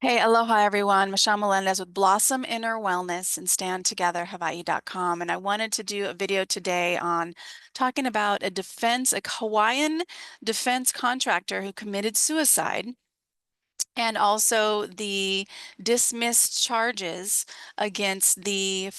Hey, aloha everyone. Michelle Melendez with Blossom Inner Wellness and StandTogetherHawaii.com. And I wanted to do a video today on talking about a Hawaiian defense contractor who committed suicide and also the dismissed charges against the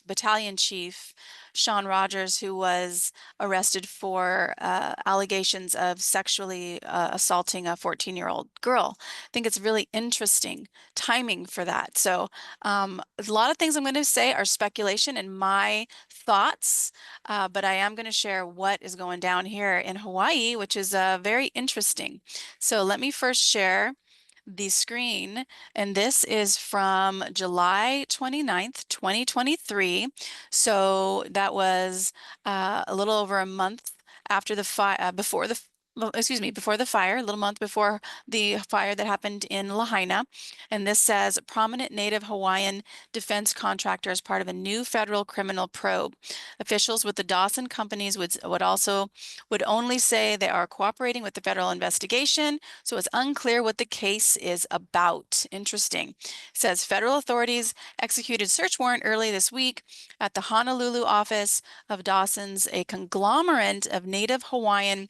battalion chief, Sean Rogers, who was arrested for allegations of sexually assaulting a 14-year-old girl. I think it's really interesting timing for that. So, a lot of things I'm going to say are speculation and my thoughts, but I am going to share what is going down here in Hawaii, which is very interesting. So, let me first share the screen, and this is from July 29th, 2023. So that was a little over a month after the fire, well, excuse me, before the fire, a little month before the fire that happened in Lahaina. And this says prominent Native Hawaiian defense contractor as part of a new federal criminal probe. Officials with the Dawson companies would only say they are cooperating with the federal investigation, so it's unclear what the case is about. Interesting. It says federal authorities executed search warrant early this week at the Honolulu office of Dawson's, a conglomerate of Native Hawaiian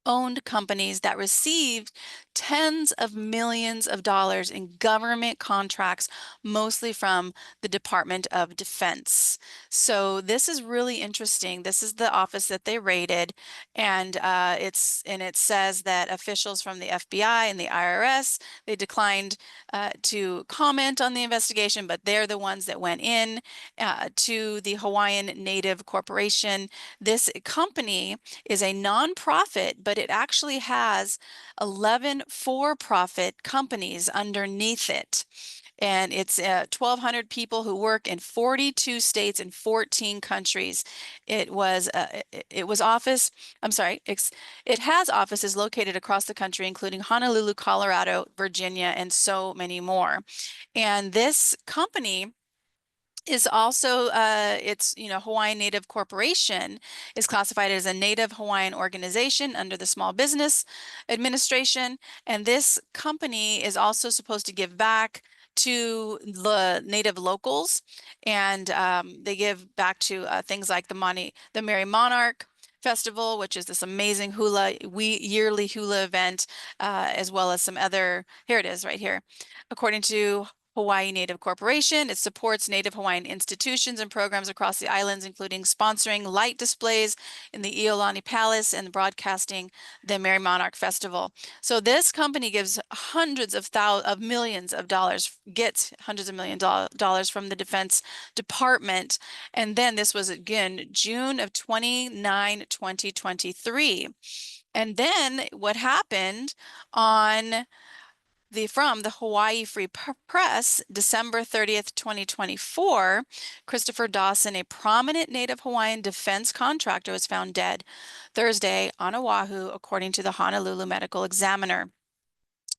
owned companies that received tens of millions of dollars in government contracts, mostly from the Department of Defense. So this is really interesting. This is the office that they raided, and it says that officials from the FBI and the IRS, they declined to comment on the investigation, but they're the ones that went in to the Hawaiian Native Corporation. This company is a nonprofit, but it actually has 11 for-profit companies underneath it. And it's 1,200 people who work in 42 states and 14 countries. It was it was office. I'm sorry. It has offices located across the country, including Honolulu, Colorado, Virginia, and so many more. And this company is also Hawaiian Native Corporation is classified as a Native Hawaiian organization under the Small Business Administration, and this company is also supposed to give back to the Native locals, and they give back to things like the Merry Monarch Festival, which is this amazing yearly hula event, as well as some other. Here it is, right here. According to Hawaii Native Corporation. It supports Native Hawaiian institutions and programs across the islands, including sponsoring light displays in the Iolani Palace and broadcasting the Merry Monarch Festival. So this company gives millions of dollars, gets hundreds of dollars from the Defense Department. And then this was again June of 2023. And then what happened on from the Hawaii Free Press, December 30th, 2024, Christopher Dawson, a prominent Native Hawaiian defense contractor, was found dead Thursday on Oahu, according to the Honolulu Medical Examiner.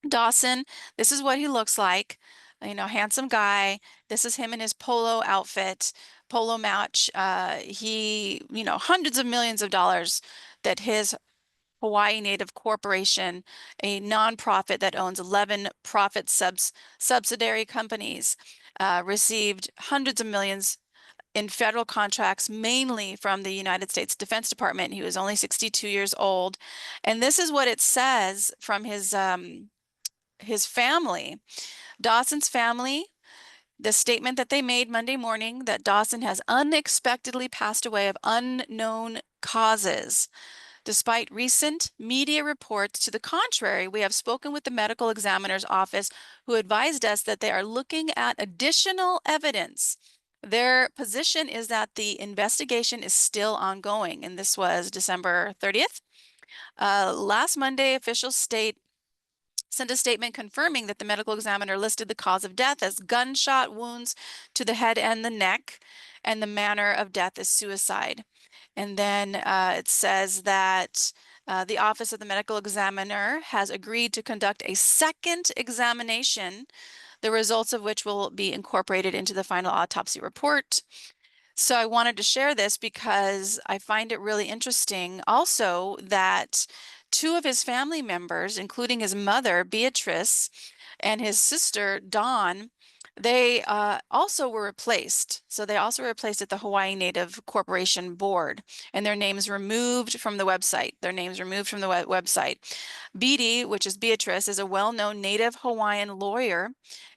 Dawson, this is what he looks like. Handsome guy. This is him in his polo outfit, polo match. Hundreds of millions of dollars that his Hawaii Native Corporation, a nonprofit that owns 11 subsidiary companies, received hundreds of millions in federal contracts, mainly from the United States Defense Department. He was only 62 years old. And this is what it says from his family. Dawson's family, the statement that they made Monday morning that Dawson has unexpectedly passed away of unknown causes. Despite recent media reports to the contrary, we have spoken with the medical examiner's office, who advised us that they are looking at additional evidence. Their position is that the investigation is still ongoing, and this was December 30th. Last Monday, officials sent a statement confirming that the medical examiner listed the cause of death as gunshot wounds to the head and the neck, and the manner of death is suicide. And then it says that the Office of the Medical Examiner has agreed to conduct a second examination, the results of which will be incorporated into the final autopsy report. So I wanted to share this because I find it really interesting also that two of his family members, including his mother, Beatrice, and his sister, Dawn, they also were replaced. So they also were replaced at the Hawaii Native Corporation Board, and their names removed from the website. Their names removed from the website. Beatty, which is Beatrice, is a well-known Native Hawaiian lawyer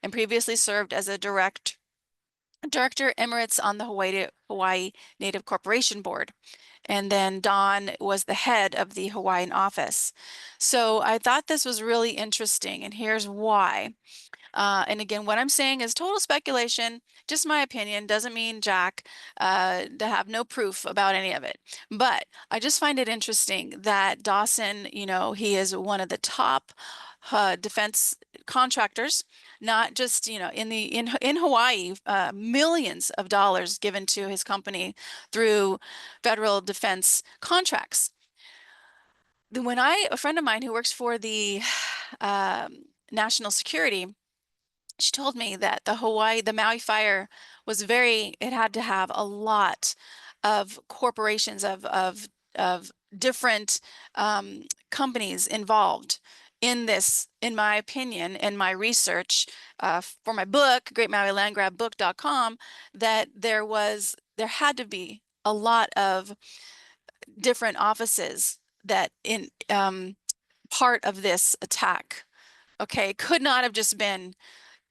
and previously served as a director emeritus on the Hawaii Native Corporation Board. And then Dawn was the head of the Hawaiian office. So I thought this was really interesting, and here's why. And again, what I'm saying is total speculation, just my opinion, doesn't mean jack, to have no proof about any of it. But I just find it interesting that Dawson, you know, he is one of the top defense contractors, not just, you know, in Hawaii, millions of dollars given to his company through federal defense contracts. When a friend of mine who works for the national security, she told me that the Maui fire was it had to have a lot of corporations of different companies involved in this, in my opinion, in my research for my book, greatmauilandgrabbook.com, that there had to be a lot of different offices that in part of this attack. Okay, it could not have just been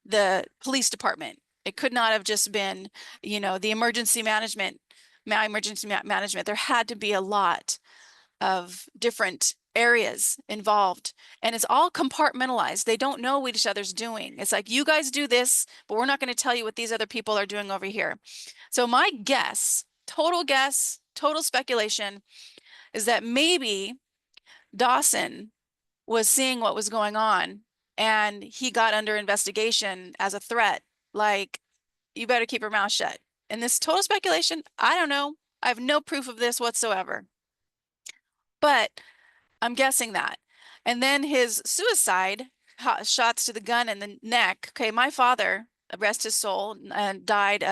the police department. It could not have just been, you know, the emergency management, Maui emergency management. There had to be a lot of different areas involved, and it's all compartmentalized. They don't know what each other's doing. It's like, you guys do this, but we're not going to tell you what these other people are doing over here. So my guess, total speculation, is that maybe Dawson was seeing what was going on and he got under investigation as a threat. Like, you better keep your mouth shut. And this total speculation, I don't know. I have no proof of this whatsoever. But I'm guessing that. And then his suicide, shots to the gun in the neck. Okay, my father, rest his soul, and died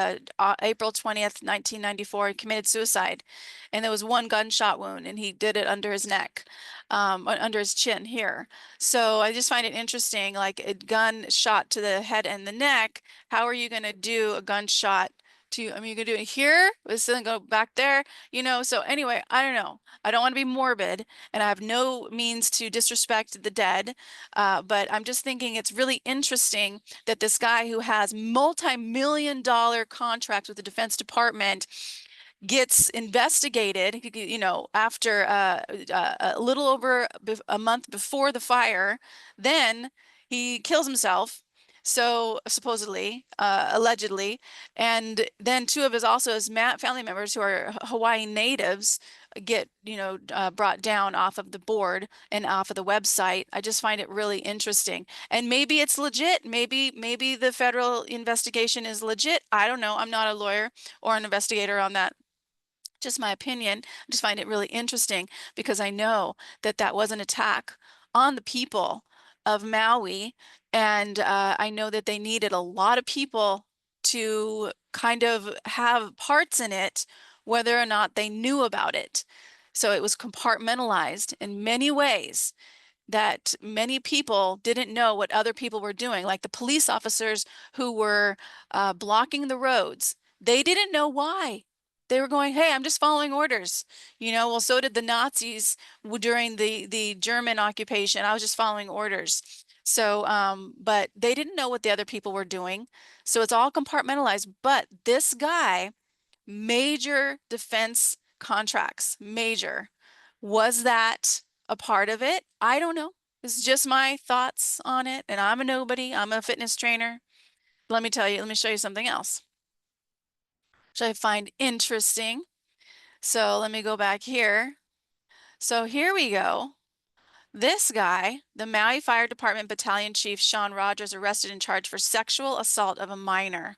April 20th, 1994. He committed suicide. And there was one gunshot wound, and he did it under his neck, under his chin here. So I just find it interesting, like a gun shot to the head and the neck. How are you going to do a gunshot I mean, you can do it here, but then go back there, you know? So anyway, I don't know. I don't want to be morbid, and I have no means to disrespect the dead. But I'm just thinking it's really interesting that this guy who has multi-million-dollar contracts with the Defense Department gets investigated, you know, after a little over a month before the fire. Then he kills himself. So supposedly, allegedly, and then two of his family members who are Hawaii natives get, you know, brought down off of the board and off of the website. I just find it really interesting. And maybe it's legit. Maybe the federal investigation is legit. I don't know. I'm not a lawyer or an investigator on that. Just my opinion. I just find it really interesting because I know that that was an attack on the people of Maui, and I know that they needed a lot of people to kind of have parts in it, whether or not they knew about it. So it was compartmentalized in many ways that many people didn't know what other people were doing, like the police officers who were blocking the roads. They didn't know why. They were going, hey, I'm just following orders. You know, well, so did the Nazis during the German occupation. I was just following orders. So, but they didn't know what the other people were doing. So it's all compartmentalized. But this guy, major defense contracts, major. Was that a part of it? I don't know. It's just my thoughts on it. And I'm a nobody. I'm a fitness trainer. Let me show you something else, which I find interesting. So let me go back here. So here we go. This guy, the Maui Fire Department Battalion Chief Sean Rogers, arrested and charged for sexual assault of a minor.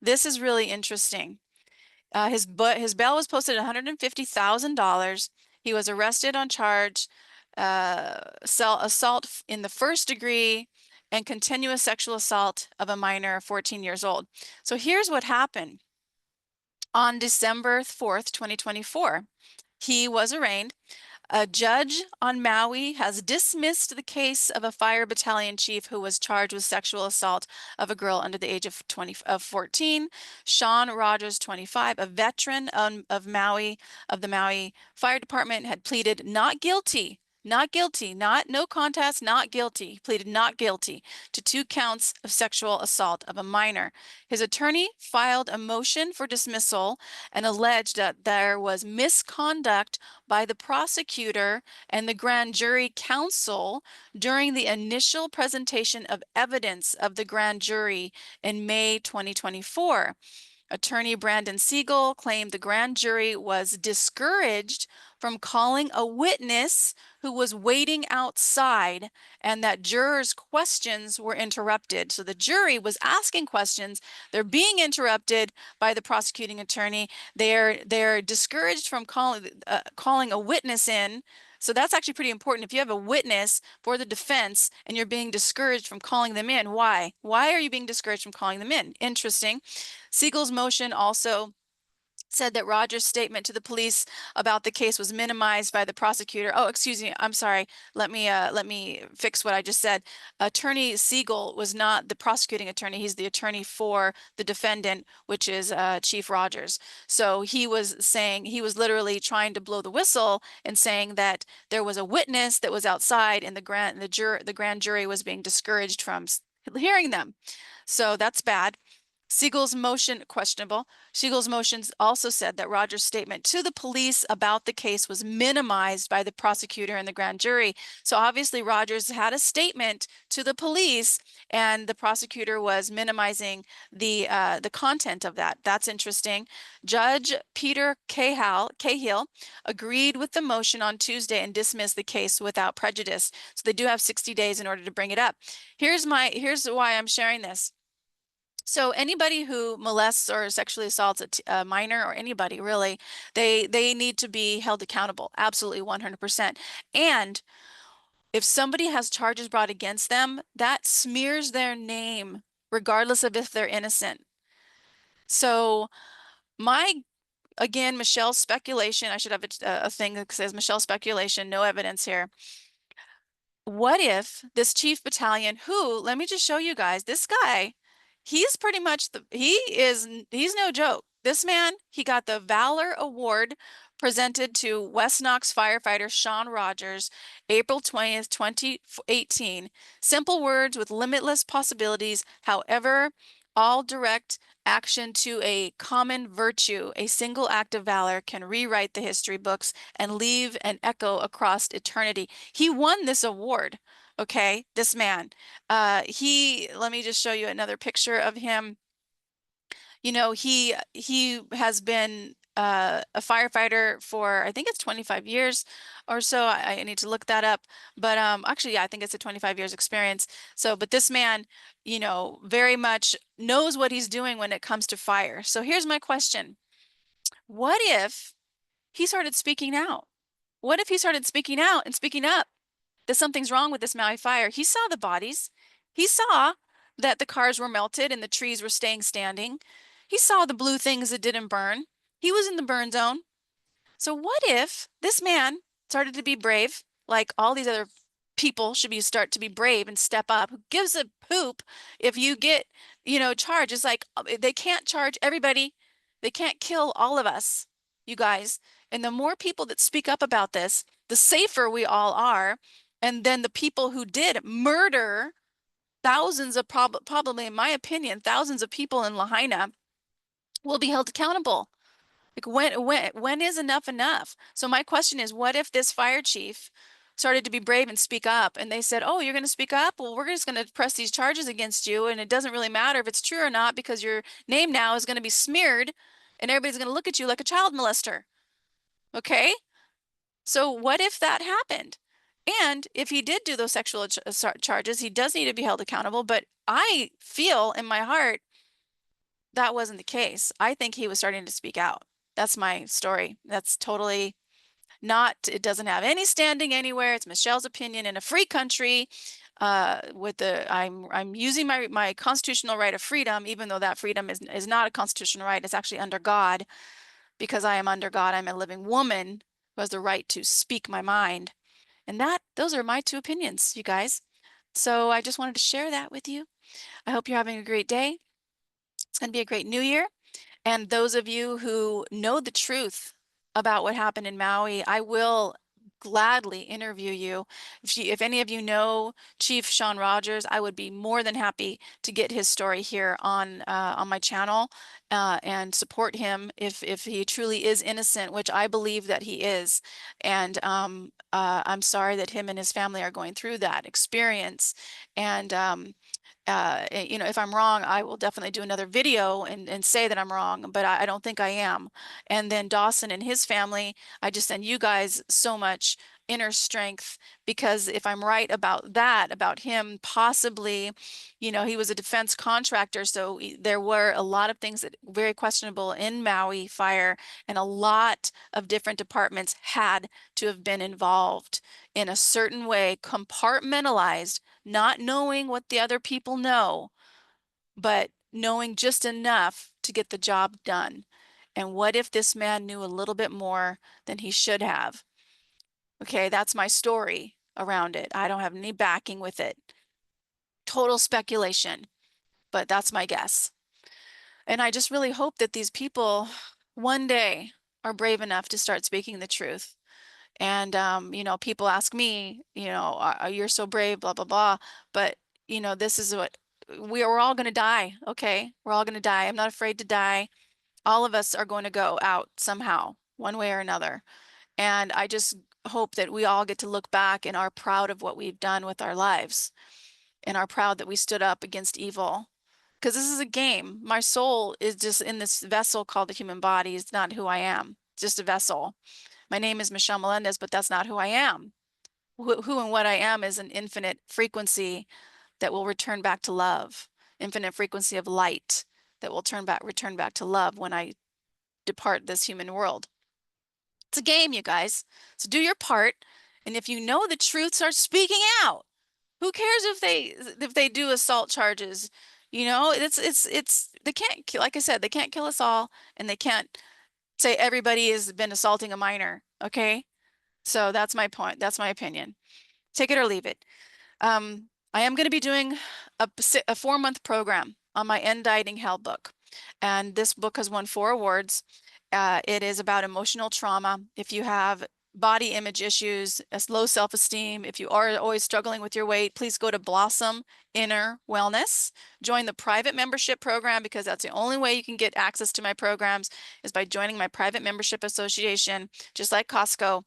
This is really interesting. His bail was posted at $150,000. He was arrested on charge assault in the first degree and continuous sexual assault of a minor 14 years old. So here's what happened. On December 4th, 2024, he was arraigned. A judge on Maui has dismissed the case of a fire battalion chief who was charged with sexual assault of a girl under the age of 14. Sean Rogers, 25, a veteran of Maui, of the Maui Fire Department, had pleaded not guilty. Not guilty, not no contest, not guilty. He pleaded not guilty to 2 counts of sexual assault of a minor. His attorney filed a motion for dismissal and alleged that there was misconduct by the prosecutor and the grand jury counsel during the initial presentation of evidence of the grand jury in May 2024. Attorney Brandon Siegel claimed the grand jury was discouraged from calling a witness who was waiting outside and that jurors' questions were interrupted. So the jury was asking questions. They're being interrupted by the prosecuting attorney. They're discouraged from calling a witness in. So that's actually pretty important. If you have a witness for the defense and you're being discouraged from calling them in, why? Why are you being discouraged from calling them in? Interesting. Siegel's motion also said that Rogers' statement to the police about the case was minimized by the prosecutor. Oh, excuse me. I'm sorry. Let me fix what I just said. Attorney Siegel was not the prosecuting attorney. He's the attorney for the defendant, which is Chief Rogers. So he was literally trying to blow the whistle and saying that there was a witness that was outside and the grand jury was being discouraged from hearing them. So that's bad. Siegel's motion, questionable. Siegel's motions also said that Rogers' statement to the police about the case was minimized by the prosecutor and the grand jury. So obviously Rogers had a statement to the police and the prosecutor was minimizing the content of that. That's interesting. Judge Peter Cahill agreed with the motion on Tuesday and dismissed the case without prejudice. So they do have 60 days in order to bring it up. Here's why I'm sharing this. So anybody who molests or sexually assaults a minor or anybody really, they need to be held accountable. Absolutely 100%. And if somebody has charges brought against them, that smears their name, regardless of if they're innocent. So again, Michelle's speculation, I should have a thing that says Michelle's speculation, no evidence here. What if this chief battalion, who, let me just show you guys, this guy, he's pretty much he's no joke. This man, he got the Valor Award presented to West Knox firefighter Sean Rogers, April 20th, 2018. Simple words with limitless possibilities. However, all direct action to a common virtue, a single act of valor can rewrite the history books and leave an echo across eternity. He won this award. Okay, this man. Let me just show you another picture of him. You know, he has been a firefighter for, I think it's 25 years or so. I need to look that up. But actually, yeah, I think it's a 25 years experience. So, but this man, you know, very much knows what he's doing when it comes to fire. So here's my question. What if he started speaking out? What if he started speaking out and speaking up that something's wrong with this Maui fire? He saw the bodies. He saw that the cars were melted and the trees were staying standing. He saw the blue things that didn't burn. He was in the burn zone. So what if this man started to be brave, like all these other people start to be brave and step up? Who gives a poop if you get, you know, charged? It's like they can't charge everybody. They can't kill all of us, you guys. And the more people that speak up about this, the safer we all are. And then the people who did murder thousands of probably, in my opinion, thousands of people in Lahaina will be held accountable. Like when is enough enough? So my question is, what if this fire chief started to be brave and speak up and they said, "Oh, you're going to speak up? Well, we're just going to press these charges against you and it doesn't really matter if it's true or not because your name now is going to be smeared and everybody's going to look at you like a child molester." Okay? So what if that happened? And if he did do those sexual charges, he does need to be held accountable, but I feel in my heart that wasn't the case. I think he was starting to speak out. That's my story. That's totally not, it doesn't have any standing anywhere. It's Michelle's opinion in a free country. I'm using my constitutional right of freedom, even though that freedom is not a constitutional right. It's actually under God because I am under God. I'm a living woman. who has the right to speak my mind. And those are my two opinions, you guys. So I just wanted to share that with you. I hope you're having a great day. It's going to be a great new year. And those of you who know the truth about what happened in Maui, I will gladly interview you. If any of you know Chief Sean Rogers, I would be more than happy to get his story here on my channel and support him if he truly is innocent, which I believe that he is. And I'm sorry that him and his family are going through that experience. And you know, if I'm wrong, I will definitely do another video and say that I'm wrong, but I don't think I am. And then Dawson and his family, I just send you guys so much inner strength, because if I'm right about that, about him possibly, you know, he was a defense contractor, so there were a lot of things that very questionable in Maui fire, and a lot of different departments had to have been involved in a certain way, compartmentalized, not knowing what the other people know, but knowing just enough to get the job done. And what if this man knew a little bit more than he should have? Okay, that's my story around it. I don't have any backing with it. Total speculation, but that's my guess. And I just really hope that these people one day are brave enough to start speaking the truth. And, you know, people ask me, you know, you're so brave, blah, blah, blah. But, you know, this is what we're all going to die. Okay. We're all going to die. I'm not afraid to die. All of us are going to go out somehow, one way or another. And I just hope that we all get to look back and are proud of what we've done with our lives and are proud that we stood up against evil. Because this is a game. My soul is just in this vessel called the human body. It's not who I am, it's just a vessel. My name is Michelle Melendez, but that's not who I am. Who and what I am is an infinite frequency that will return back to love, infinite frequency of light that will return back to love when I depart this human world. It's a game, you guys. So do your part. And if you know the truth, start speaking out. Who cares if they do assault charges? You know, it's they can't like I said, they can't kill us all, and they can't say everybody has been assaulting a minor. Okay. So that's my point. That's my opinion. Take it or leave it. I am going to be doing a 4-month program on my Indicting Hell book. And this book has won 4 awards. It is about emotional trauma. If you have body image issues, low self-esteem, if you are always struggling with your weight, please go to Blossom Inner Wellness. Join the private membership program, because that's the only way you can get access to my programs is by joining my private membership association, just like Costco.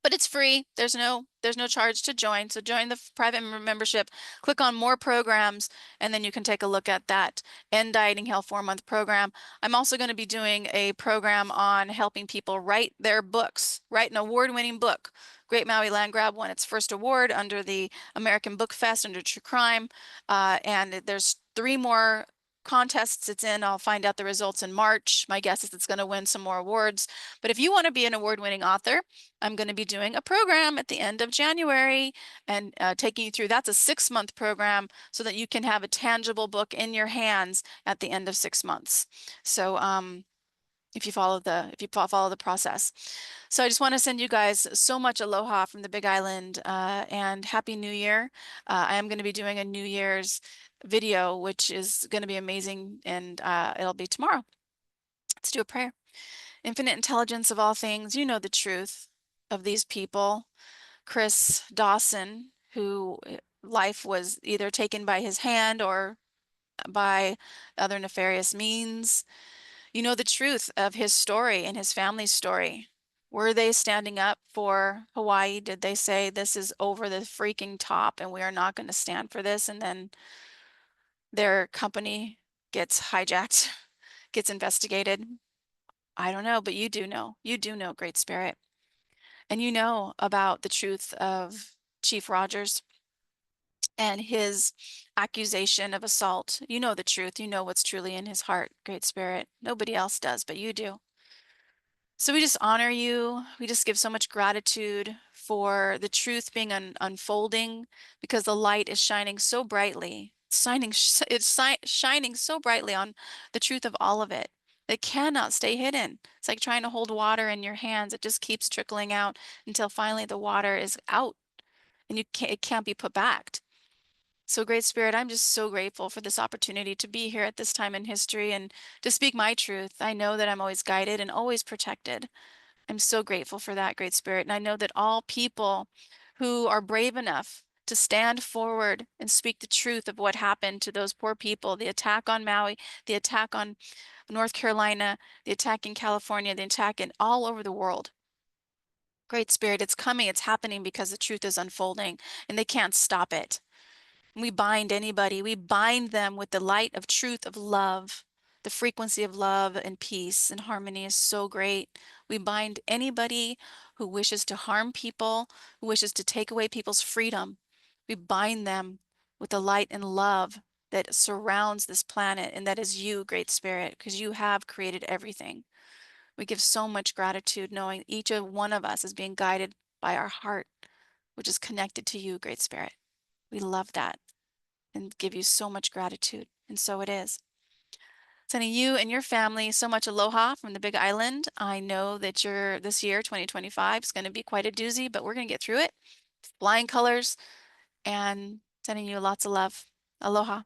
But it's free. There's no charge to join. So join the private membership, click on more programs, and then you can take a look at that Indicting Hell 4-month program. I'm also going to be doing a program on helping people write their books, write an award-winning book. Great Maui Land Grab won its first award under the American Book Fest under True Crime. And there's 3 more contests it's in. I'll find out the results in March. My guess is it's going to win some more awards. But if you want to be an award-winning author, I'm going to be doing a program at the end of January and taking you through. That's a 6-month program so that you can have a tangible book in your hands at the end of 6 months. So if you follow the process. So I just want to send you guys so much aloha from the Big Island and Happy New Year. I am going to be doing a New Year's video, which is going to be amazing, and it'll be tomorrow. Let's do a prayer. Infinite intelligence of all things, you know the truth of these people. Chris Dawson, who life was either taken by his hand or by other nefarious means. You know the truth of his story and his family's story. Were they standing up for Hawaii? Did they say this is over the freaking top and we are not going to stand for this? And then their company gets hijacked, gets investigated. I don't know, but you do know. You do know, Great Spirit. And you know about the truth of Chief Rogers and his accusation of assault. You know the truth. You know what's truly in his heart, Great Spirit. Nobody else does, but you do. So we just honor you. We just give so much gratitude for the truth being unfolding, because the light is shining so brightly. It's shining so brightly on the truth of all of it. They cannot stay hidden. It's like trying to hold water in your hands. It just keeps trickling out until finally the water is out and it can't be put back. So, Great Spirit, I'm just so grateful for this opportunity to be here at this time in history and to speak my truth. I know that I'm always guided and always protected. I'm so grateful for that, Great Spirit. And I know that all people who are brave enough to stand forward and speak the truth of what happened to those poor people, the attack on Maui, the attack on North Carolina, the attack in California, the attack in all over the world. Great Spirit, it's coming, it's happening because the truth is unfolding and they can't stop it. We bind anybody, we bind them with the light of truth, of love. The frequency of love and peace and harmony is so great. We bind anybody who wishes to harm people, who wishes to take away people's freedom. We bind them with the light and love that surrounds this planet, and that is you, Great Spirit, because you have created everything. We give so much gratitude knowing each of one of us is being guided by our heart, which is connected to you, Great Spirit. We love that and give you so much gratitude. And so it is. Sending you and your family so much aloha from the Big Island. I know that this year, 2025, is going to be quite a doozy, but we're going to get through it. Flying colors and sending you lots of love. Aloha.